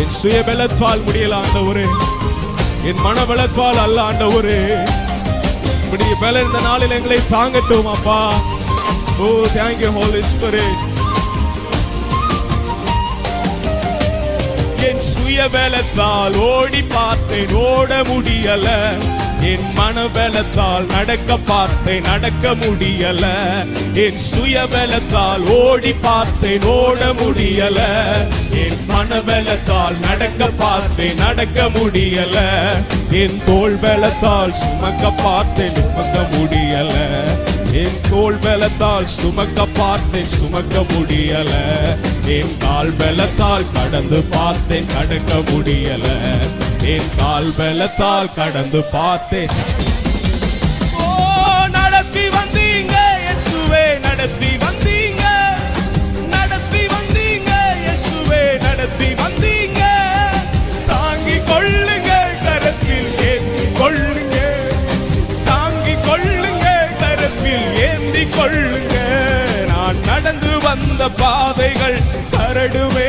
என் சுய பலத்தால் முடியல ஆண்டவரே, என் மன பலத்தால் அல்ல ஆண்டவரே. இப்படி பல இந்த நாளில் எங்களை தாங்கட்டும் அப்பா. ஓ thank you Holy Spirit. என் சுய பலத்தால் ஓடி பார்த்தேன், ஓட முடியல. என் மன பலத்தால் நடக்க பார்த்தேன், நடக்க முடியல. என் சுய பலத்தால் ஓடி பார்த்தேன், ஓட முடியல. என் மன பலத்தால் நடக்க பார்த்தேன், நடக்க முடியல. என் தோள் பலத்தால் சுமக்க பார்த்தேன், சுமக்க முடியல. என் தோள் பலத்தால் சுமக்க பார்த்தேன், சுமக்க முடியல. என் கால் பலத்தால் கடந்து பார்த்தேன், கடக்க முடியல. என் கால் பலத்தால் கடந்து பார்த்தேன். ஓ நடத்தி வந்தீங்க இயேசுவே, நடத்தி வந்தீங்க, நடத்தி வந்தீங்க இயேசுவே, நடத்தி வந்தீங்க. தாங்கிக் கொள்ளுங்க, கரத்தில் ஏந்தி கொள்ளுங்க, தாங்கிக் கொள்ளுங்க, கரத்தில் ஏந்தி கொள்ளுங்க. நான் நடந்து வந்த பாதைகள் கரடுமே